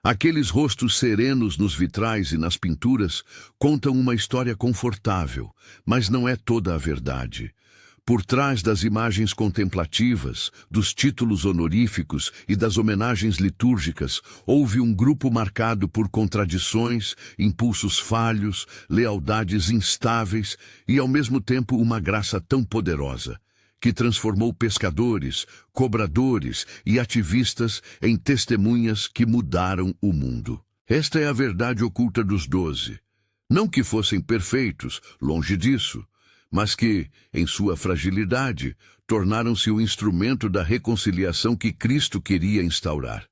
Aqueles rostos serenos nos vitrais e nas pinturas contam uma história confortável, mas não é toda a verdade. Por trás das imagens contemplativas, dos títulos honoríficos e das homenagens litúrgicas, houve um grupo marcado por contradições, impulsos falhos, lealdades instáveis e, ao mesmo tempo, uma graça tão poderosa, que transformou pescadores, cobradores e ativistas em testemunhas que mudaram o mundo. Esta é a verdade oculta dos 12. Não que fossem perfeitos, longe disso, mas que, em sua fragilidade, tornaram-se o instrumento da reconciliação que Cristo queria instaurar.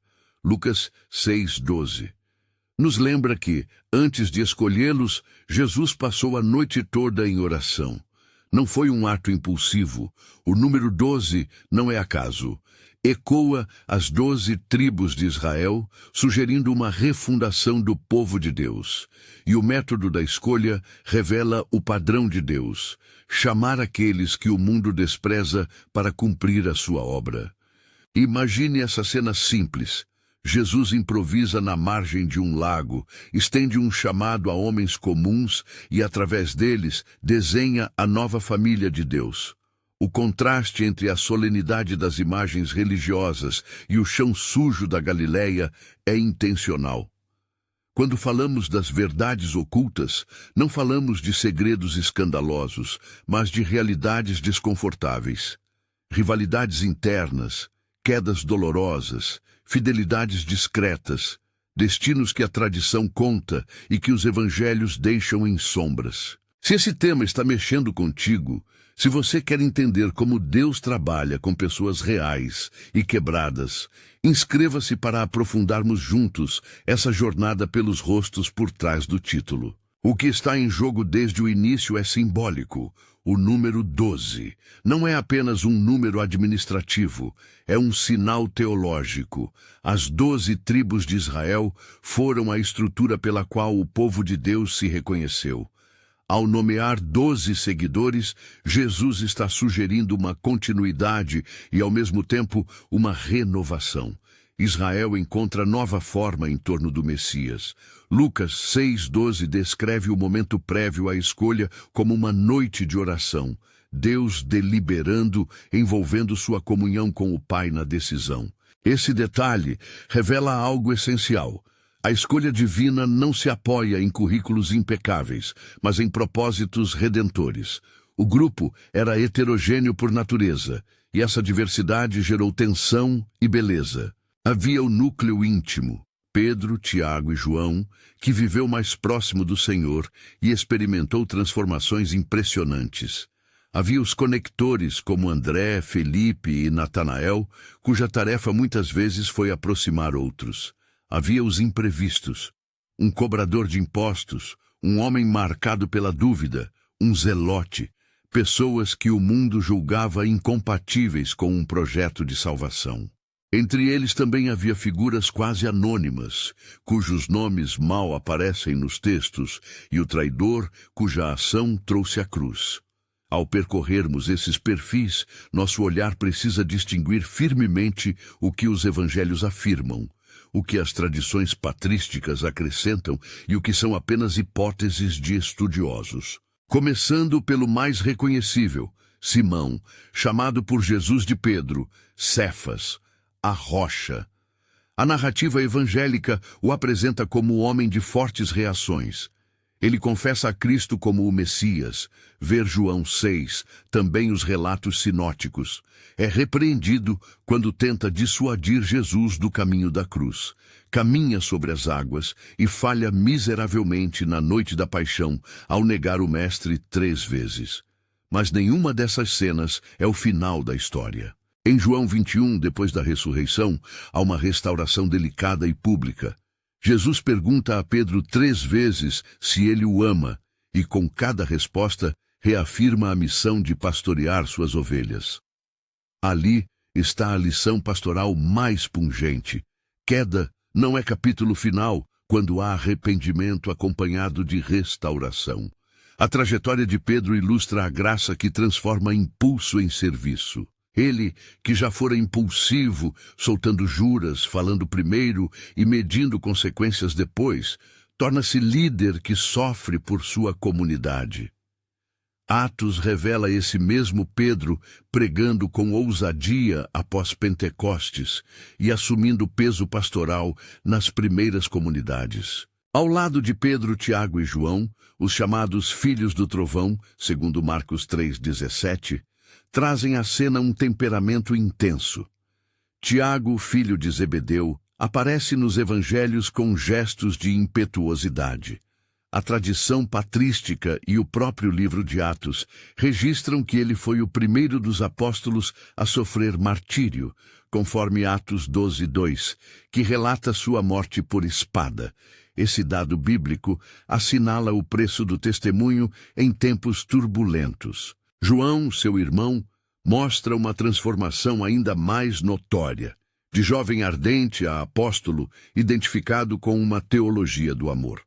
Lucas 6:12. Nos lembra que, antes de escolhê-los, Jesus passou a noite toda em oração. Não foi um ato impulsivo. O número 12 não é acaso. Ecoa as 12 tribos de Israel, sugerindo uma refundação do povo de Deus. E o método da escolha revela o padrão de Deus: chamar aqueles que o mundo despreza para cumprir a sua obra. Imagine essa cena simples. Jesus improvisa na margem de um lago, estende um chamado a homens comuns e, através deles, desenha a nova família de Deus. O contraste entre a solenidade das imagens religiosas e o chão sujo da Galileia é intencional. Quando falamos das verdades ocultas, não falamos de segredos escandalosos, mas de realidades desconfortáveis. Rivalidades internas, quedas dolorosas, fidelidades discretas, destinos que a tradição conta e que os evangelhos deixam em sombras. Se esse tema está mexendo contigo, se você quer entender como Deus trabalha com pessoas reais e quebradas, inscreva-se para aprofundarmos juntos essa jornada pelos rostos por trás do título. O que está em jogo desde o início é simbólico. O número 12 não é apenas um número administrativo, é um sinal teológico. As 12 tribos de Israel foram a estrutura pela qual o povo de Deus se reconheceu. Ao nomear 12 seguidores, Jesus está sugerindo uma continuidade e, ao mesmo tempo, uma renovação. Israel encontra nova forma em torno do Messias. Lucas 6:12 descreve o momento prévio à escolha como uma noite de oração. Deus deliberando, envolvendo sua comunhão com o Pai na decisão. Esse detalhe revela algo essencial. A escolha divina não se apoia em currículos impecáveis, mas em propósitos redentores. O grupo era heterogêneo por natureza, e essa diversidade gerou tensão e beleza. Havia o núcleo íntimo, Pedro, Tiago e João, que viveu mais próximo do Senhor e experimentou transformações impressionantes. Havia os conectores como André, Felipe e Natanael, cuja tarefa muitas vezes foi aproximar outros. Havia os imprevistos, um cobrador de impostos, um homem marcado pela dúvida, um zelote, pessoas que o mundo julgava incompatíveis com um projeto de salvação. Entre eles também havia figuras quase anônimas, cujos nomes mal aparecem nos textos, e o traidor cuja ação trouxe a cruz. Ao percorrermos esses perfis, nosso olhar precisa distinguir firmemente o que os evangelhos afirmam, o que as tradições patrísticas acrescentam e o que são apenas hipóteses de estudiosos. Começando pelo mais reconhecível, Simão, chamado por Jesus de Pedro, Cefas, a rocha. A narrativa evangélica o apresenta como homem de fortes reações. Ele confessa a Cristo como o Messias, ver João 6, também os relatos sinóticos. É repreendido quando tenta dissuadir Jesus do caminho da cruz. Caminha sobre as águas e falha miseravelmente na noite da paixão ao negar o Mestre 3 vezes. Mas nenhuma dessas cenas é o final da história. Em João 21, depois da ressurreição, há uma restauração delicada e pública. Jesus pergunta a Pedro 3 vezes se ele o ama, e com cada resposta reafirma a missão de pastorear suas ovelhas. Ali está a lição pastoral mais pungente. Queda não é capítulo final, quando há arrependimento acompanhado de restauração. A trajetória de Pedro ilustra a graça que transforma impulso em serviço. Ele, que já fora impulsivo, soltando juras, falando primeiro e medindo consequências depois, torna-se líder que sofre por sua comunidade. Atos revela esse mesmo Pedro pregando com ousadia após Pentecostes e assumindo peso pastoral nas primeiras comunidades. Ao lado de Pedro, Tiago e João, os chamados Filhos do Trovão, segundo Marcos 3,17, trazem à cena um temperamento intenso. Tiago, filho de Zebedeu, aparece nos evangelhos com gestos de impetuosidade. A tradição patrística e o próprio livro de Atos registram que ele foi o primeiro dos apóstolos a sofrer martírio, conforme Atos 12:2, que relata sua morte por espada. Esse dado bíblico assinala o preço do testemunho em tempos turbulentos. João, seu irmão, mostra uma transformação ainda mais notória, de jovem ardente a apóstolo, identificado com uma teologia do amor.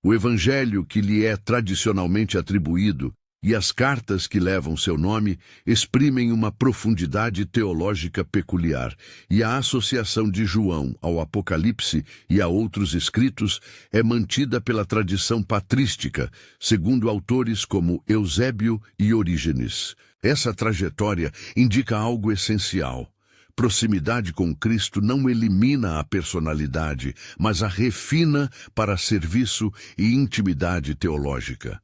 O evangelho que lhe é tradicionalmente atribuído e as cartas que levam seu nome exprimem uma profundidade teológica peculiar, e a associação de João ao Apocalipse e a outros escritos é mantida pela tradição patrística, segundo autores como Eusébio e Orígenes. Essa trajetória indica algo essencial. Proximidade com Cristo não elimina a personalidade, mas a refina para serviço e intimidade teológica.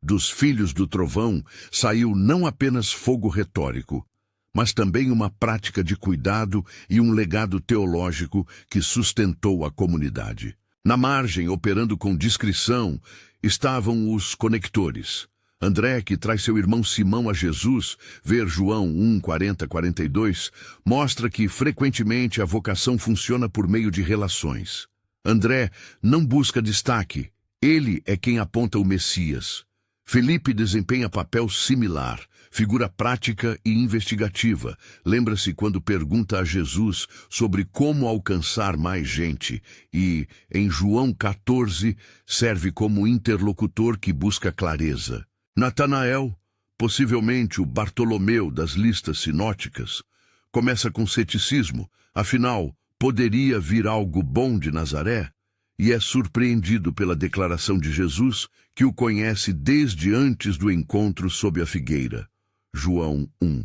Dos Filhos do Trovão saiu não apenas fogo retórico, mas também uma prática de cuidado e um legado teológico que sustentou a comunidade. Na margem, operando com discrição, estavam os conectores. André, que traz seu irmão Simão a Jesus, ver João 1:40-42, mostra que frequentemente a vocação funciona por meio de relações. André não busca destaque, ele é quem aponta o Messias. Felipe desempenha papel similar, figura prática e investigativa. Lembra-se quando pergunta a Jesus sobre como alcançar mais gente e, em João 14, serve como interlocutor que busca clareza. Natanael, possivelmente o Bartolomeu das listas sinóticas, começa com ceticismo, afinal, poderia vir algo bom de Nazaré? E é surpreendido pela declaração de Jesus, que o conhece desde antes do encontro sob a figueira. João 1.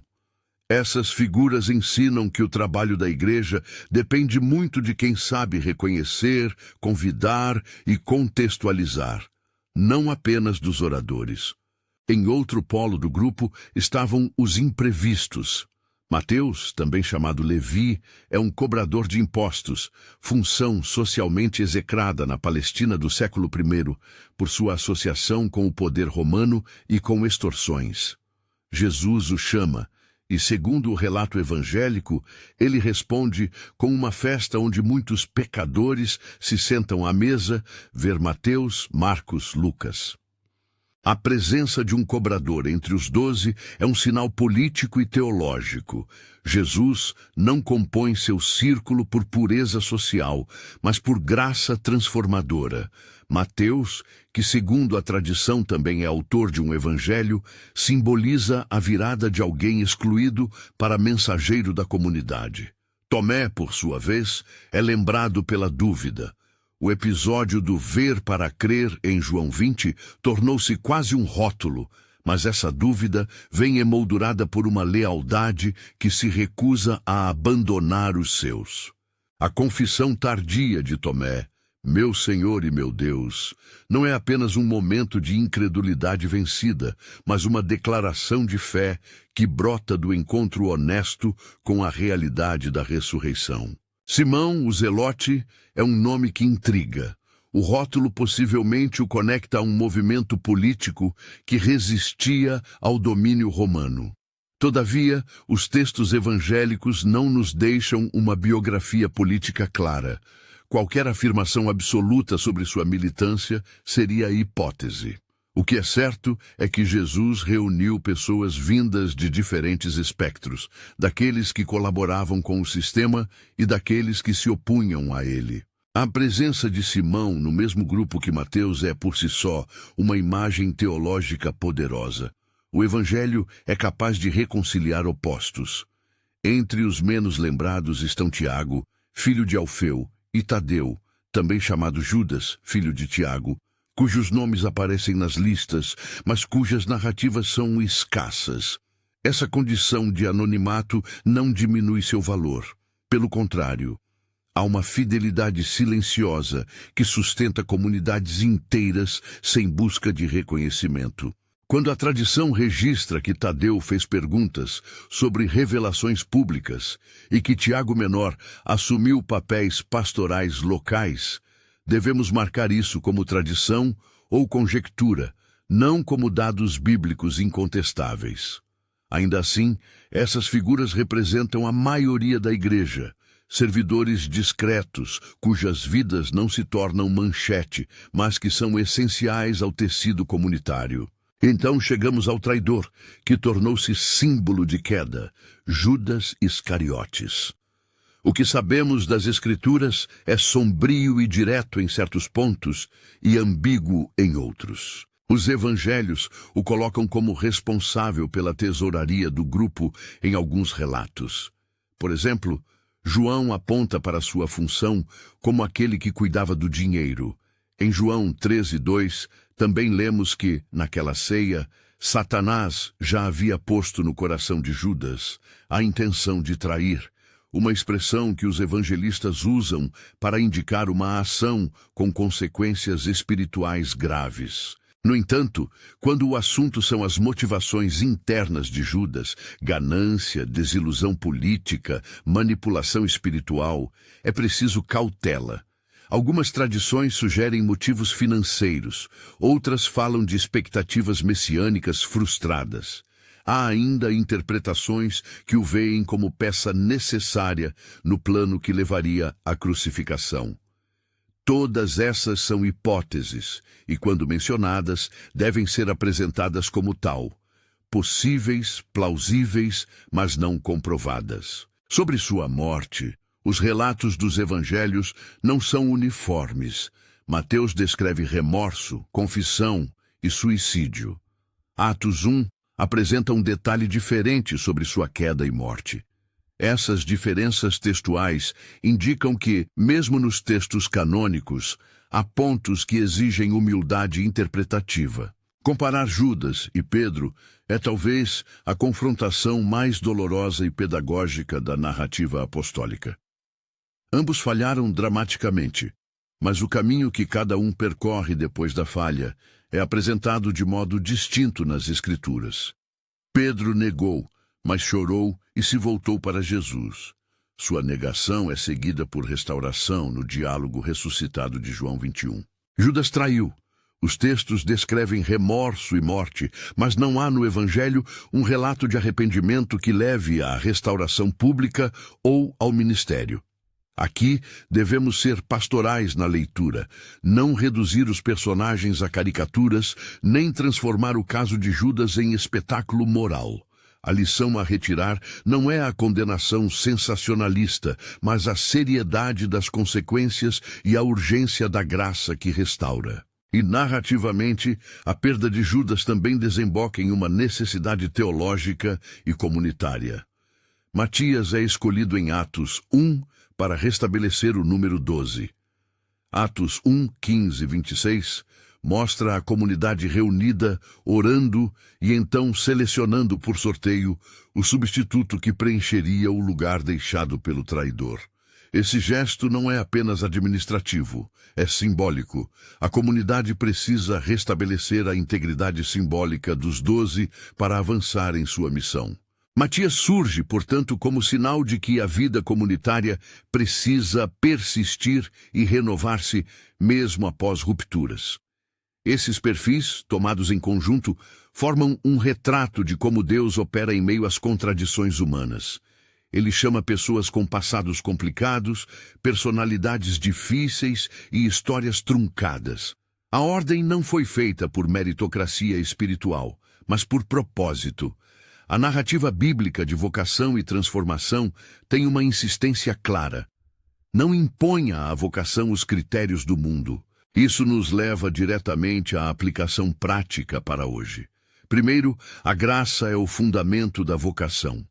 Essas figuras ensinam que o trabalho da igreja depende muito de quem sabe reconhecer, convidar e contextualizar, não apenas dos oradores. Em outro polo do grupo estavam os imprevistos. Mateus, também chamado Levi, é um cobrador de impostos, função socialmente execrada na Palestina do século I, por sua associação com o poder romano e com extorsões. Jesus o chama, e segundo o relato evangélico, ele responde com uma festa onde muitos pecadores se sentam à mesa, ver Mateus, Marcos, Lucas. A presença de um cobrador entre os 12 é um sinal político e teológico. Jesus não compõe seu círculo por pureza social, mas por graça transformadora. Mateus, que segundo a tradição também é autor de um evangelho, simboliza a virada de alguém excluído para mensageiro da comunidade. Tomé, por sua vez, é lembrado pela dúvida. O episódio do ver para crer em João 20 tornou-se quase um rótulo, mas essa dúvida vem emoldurada por uma lealdade que se recusa a abandonar os seus. A confissão tardia de Tomé, meu Senhor e meu Deus, não é apenas um momento de incredulidade vencida, mas uma declaração de fé que brota do encontro honesto com a realidade da ressurreição. Simão, o Zelote, é um nome que intriga. O rótulo possivelmente o conecta a um movimento político que resistia ao domínio romano. Todavia, os textos evangélicos não nos deixam uma biografia política clara. Qualquer afirmação absoluta sobre sua militância seria hipótese. O que é certo é que Jesus reuniu pessoas vindas de diferentes espectros, daqueles que colaboravam com o sistema e daqueles que se opunham a ele. A presença de Simão no mesmo grupo que Mateus é, por si só, uma imagem teológica poderosa. O Evangelho é capaz de reconciliar opostos. Entre os menos lembrados estão Tiago, filho de Alfeu, e Tadeu, também chamado Judas, filho de Tiago, cujos nomes aparecem nas listas, mas cujas narrativas são escassas. Essa condição de anonimato não diminui seu valor. Pelo contrário, há uma fidelidade silenciosa que sustenta comunidades inteiras sem busca de reconhecimento. Quando a tradição registra que Tadeu fez perguntas sobre revelações públicas e que Tiago Menor assumiu papéis pastorais locais, devemos marcar isso como tradição ou conjectura, não como dados bíblicos incontestáveis. Ainda assim, essas figuras representam a maioria da igreja, servidores discretos, cujas vidas não se tornam manchete, mas que são essenciais ao tecido comunitário. Então chegamos ao traidor, que tornou-se símbolo de queda, Judas Iscariotes. O que sabemos das Escrituras é sombrio e direto em certos pontos e ambíguo em outros. Os evangelhos o colocam como responsável pela tesouraria do grupo em alguns relatos. Por exemplo, João aponta para sua função como aquele que cuidava do dinheiro. Em João 13:2, também lemos que, naquela ceia, Satanás já havia posto no coração de Judas a intenção de trair, uma expressão que os evangelistas usam para indicar uma ação com consequências espirituais graves. No entanto, quando o assunto são as motivações internas de Judas, ganância, desilusão política, manipulação espiritual, é preciso cautela. Algumas tradições sugerem motivos financeiros, outras falam de expectativas messiânicas frustradas. Há ainda interpretações que o veem como peça necessária no plano que levaria à crucificação. Todas essas são hipóteses e, quando mencionadas, devem ser apresentadas como tal, possíveis, plausíveis, mas não comprovadas. Sobre sua morte, os relatos dos evangelhos não são uniformes. Mateus descreve remorso, confissão e suicídio. Atos 1 apresenta um detalhe diferente sobre sua queda e morte. Essas diferenças textuais indicam que, mesmo nos textos canônicos, há pontos que exigem humildade interpretativa. Comparar Judas e Pedro é talvez a confrontação mais dolorosa e pedagógica da narrativa apostólica. Ambos falharam dramaticamente, mas o caminho que cada um percorre depois da falha é apresentado de modo distinto nas Escrituras. Pedro negou, mas chorou e se voltou para Jesus. Sua negação é seguida por restauração no diálogo ressuscitado de João 21. Judas traiu. Os textos descrevem remorso e morte, mas não há no Evangelho um relato de arrependimento que leve à restauração pública ou ao ministério. Aqui devemos ser pastorais na leitura, não reduzir os personagens a caricaturas, nem transformar o caso de Judas em espetáculo moral. A lição a retirar não é a condenação sensacionalista, mas a seriedade das consequências e a urgência da graça que restaura. E, narrativamente, a perda de Judas também desemboca em uma necessidade teológica e comunitária. Matias é escolhido em Atos 1 para restabelecer o número 12. Atos 1, 15 e 26 mostra a comunidade reunida, orando e então selecionando por sorteio o substituto que preencheria o lugar deixado pelo traidor. Esse gesto não é apenas administrativo, é simbólico. A comunidade precisa restabelecer a integridade simbólica dos 12 para avançar em sua missão. Matias surge, portanto, como sinal de que a vida comunitária precisa persistir e renovar-se mesmo após rupturas. Esses perfis, tomados em conjunto, formam um retrato de como Deus opera em meio às contradições humanas. Ele chama pessoas com passados complicados, personalidades difíceis e histórias truncadas. A ordem não foi feita por meritocracia espiritual, mas por propósito. A narrativa bíblica de vocação e transformação tem uma insistência clara. Não imponha à vocação os critérios do mundo. Isso nos leva diretamente à aplicação prática para hoje. Primeiro, a graça é o fundamento da vocação.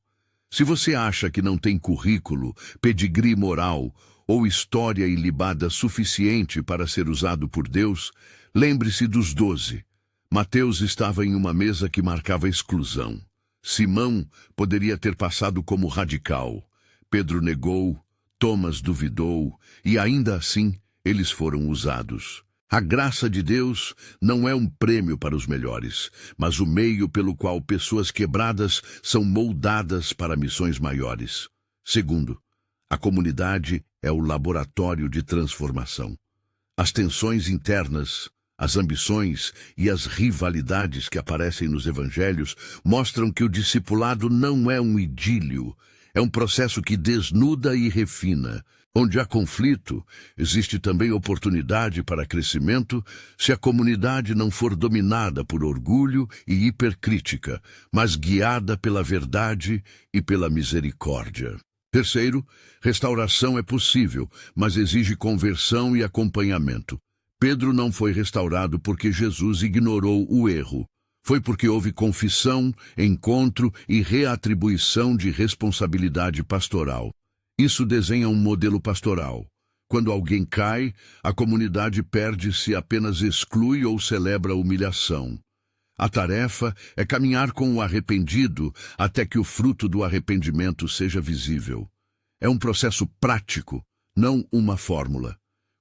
Se você acha que não tem currículo, pedigree moral ou história ilibada suficiente para ser usado por Deus, lembre-se dos 12. Mateus estava em uma mesa que marcava exclusão. Simão poderia ter passado como radical. Pedro negou, Thomas duvidou, e ainda assim eles foram usados. A graça de Deus não é um prêmio para os melhores, mas o meio pelo qual pessoas quebradas são moldadas para missões maiores. Segundo, a comunidade é o laboratório de transformação. As tensões internas, as ambições e as rivalidades que aparecem nos evangelhos mostram que o discipulado não é um idílio, é um processo que desnuda e refina. Onde há conflito, existe também oportunidade para crescimento se a comunidade não for dominada por orgulho e hipercrítica, mas guiada pela verdade e pela misericórdia. Terceiro, restauração é possível, mas exige conversão e acompanhamento. Pedro não foi restaurado porque Jesus ignorou o erro. Foi porque houve confissão, encontro e reatribuição de responsabilidade pastoral. Isso desenha um modelo pastoral. Quando alguém cai, a comunidade perde-se, apenas exclui ou celebra a humilhação. A tarefa é caminhar com o arrependido até que o fruto do arrependimento seja visível. É um processo prático, não uma fórmula.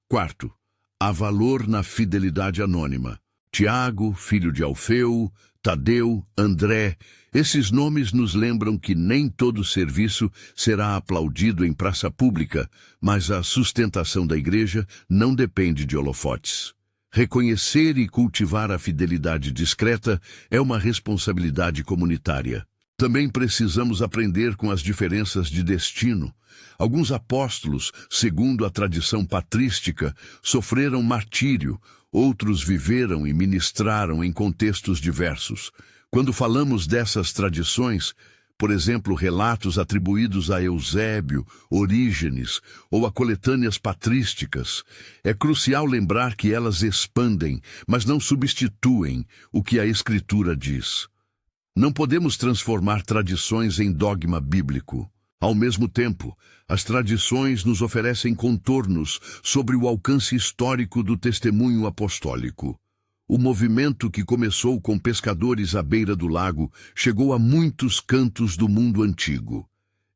Quarto, há valor na fidelidade anônima. Tiago, filho de Alfeu, Tadeu, André, esses nomes nos lembram que nem todo serviço será aplaudido em praça pública, mas a sustentação da igreja não depende de holofotes. Reconhecer e cultivar a fidelidade discreta é uma responsabilidade comunitária. Também precisamos aprender com as diferenças de destino. Alguns apóstolos, segundo a tradição patrística, sofreram martírio, outros viveram e ministraram em contextos diversos. Quando falamos dessas tradições, por exemplo, relatos atribuídos a Eusébio, Orígenes ou a coletâneas patrísticas, é crucial lembrar que elas expandem, mas não substituem o que a Escritura diz. Não podemos transformar tradições em dogma bíblico. Ao mesmo tempo, as tradições nos oferecem contornos sobre o alcance histórico do testemunho apostólico. O movimento que começou com pescadores à beira do lago chegou a muitos cantos do mundo antigo.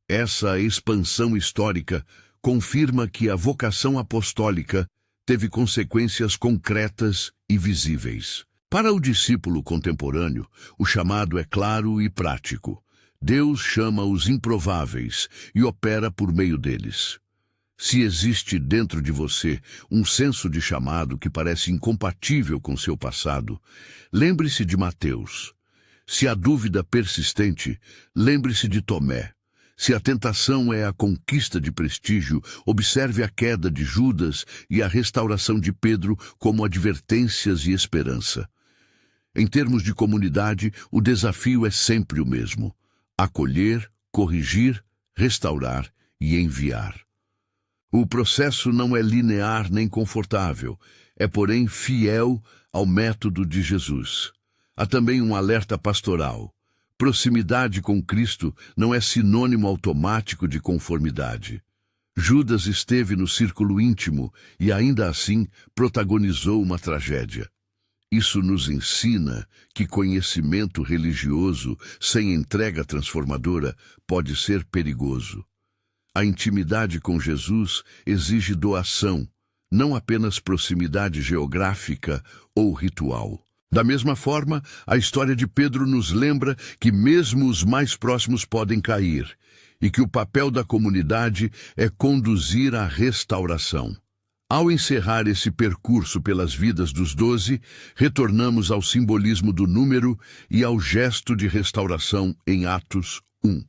Essa expansão histórica confirma que a vocação apostólica teve consequências concretas e visíveis. Para o discípulo contemporâneo, o chamado é claro e prático. Deus chama os improváveis e opera por meio deles. Se existe dentro de você um senso de chamado que parece incompatível com seu passado, lembre-se de Mateus. Se há dúvida persistente, lembre-se de Tomé. Se a tentação é a conquista de prestígio, observe a queda de Judas e a restauração de Pedro como advertências e esperança. Em termos de comunidade, o desafio é sempre o mesmo: acolher, corrigir, restaurar e enviar. O processo não é linear nem confortável, é porém fiel ao método de Jesus. Há também um alerta pastoral. Proximidade com Cristo não é sinônimo automático de conformidade. Judas esteve no círculo íntimo e ainda assim protagonizou uma tragédia. Isso nos ensina que conhecimento religioso sem entrega transformadora pode ser perigoso. A intimidade com Jesus exige doação, não apenas proximidade geográfica ou ritual. Da mesma forma, a história de Pedro nos lembra que mesmo os mais próximos podem cair e que o papel da comunidade é conduzir à restauração. Ao encerrar esse percurso pelas vidas dos 12, retornamos ao simbolismo do número e ao gesto de restauração em Atos 1.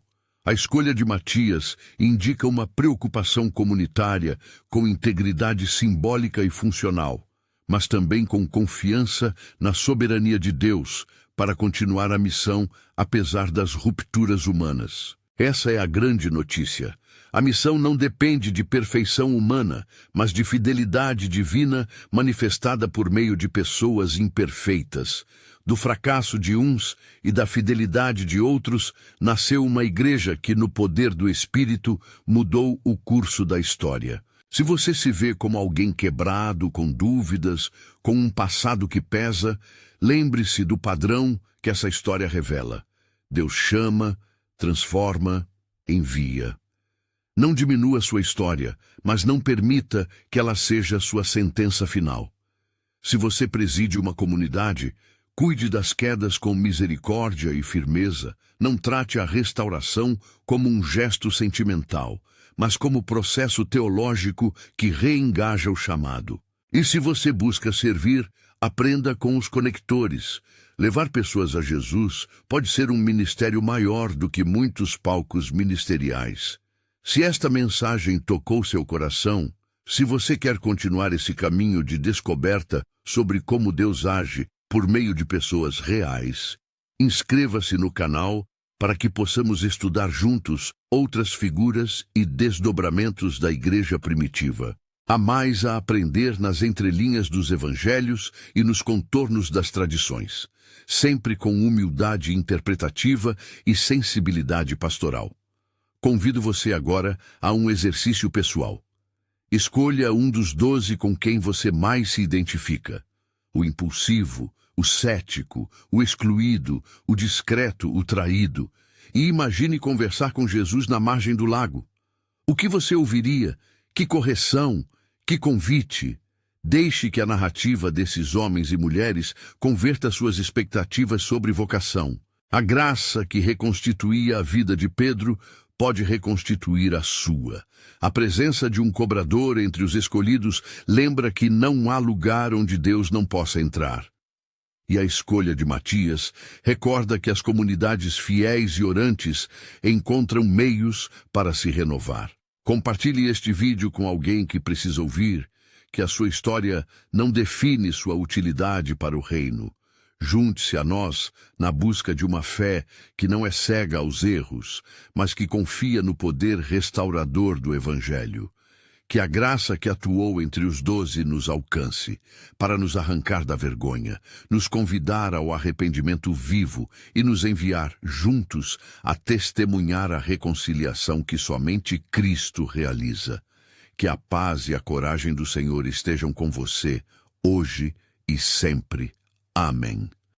A escolha de Matias indica uma preocupação comunitária com integridade simbólica e funcional, mas também com confiança na soberania de Deus para continuar a missão apesar das rupturas humanas. Essa é a grande notícia. A missão não depende de perfeição humana, mas de fidelidade divina manifestada por meio de pessoas imperfeitas. Do fracasso de uns e da fidelidade de outros, nasceu uma igreja que, no poder do Espírito, mudou o curso da história. Se você se vê como alguém quebrado, com dúvidas, com um passado que pesa, lembre-se do padrão que essa história revela. Deus chama, transforma, envia. Não diminua sua história, mas não permita que ela seja sua sentença final. Se você preside uma comunidade, cuide das quedas com misericórdia e firmeza. Não trate a restauração como um gesto sentimental, mas como processo teológico que reengaja o chamado. E se você busca servir, aprenda com os conectores. Levar pessoas a Jesus pode ser um ministério maior do que muitos palcos ministeriais. Se esta mensagem tocou seu coração, se você quer continuar esse caminho de descoberta sobre como Deus age por meio de pessoas reais, inscreva-se no canal para que possamos estudar juntos outras figuras e desdobramentos da igreja primitiva. Há mais a aprender nas entrelinhas dos evangelhos e nos contornos das tradições, sempre com humildade interpretativa e sensibilidade pastoral. Convido você agora a um exercício pessoal. Escolha um dos 12 com quem você mais se identifica. O impulsivo, o cético, o excluído, o discreto, o traído. E imagine conversar com Jesus na margem do lago. O que você ouviria? Que correção? Que convite? Deixe que a narrativa desses homens e mulheres converta suas expectativas sobre vocação. A graça que reconstituía a vida de Pedro pode reconstituir a sua. A presença de um cobrador entre os escolhidos lembra que não há lugar onde Deus não possa entrar. E a escolha de Matias recorda que as comunidades fiéis e orantes encontram meios para se renovar. Compartilhe este vídeo com alguém que precisa ouvir que a sua história não define sua utilidade para o reino. Junte-se a nós na busca de uma fé que não é cega aos erros, mas que confia no poder restaurador do Evangelho. Que a graça que atuou entre os 12 nos alcance, para nos arrancar da vergonha, nos convidar ao arrependimento vivo e nos enviar juntos a testemunhar a reconciliação que somente Cristo realiza. Que a paz e a coragem do Senhor estejam com você, hoje e sempre. Amém.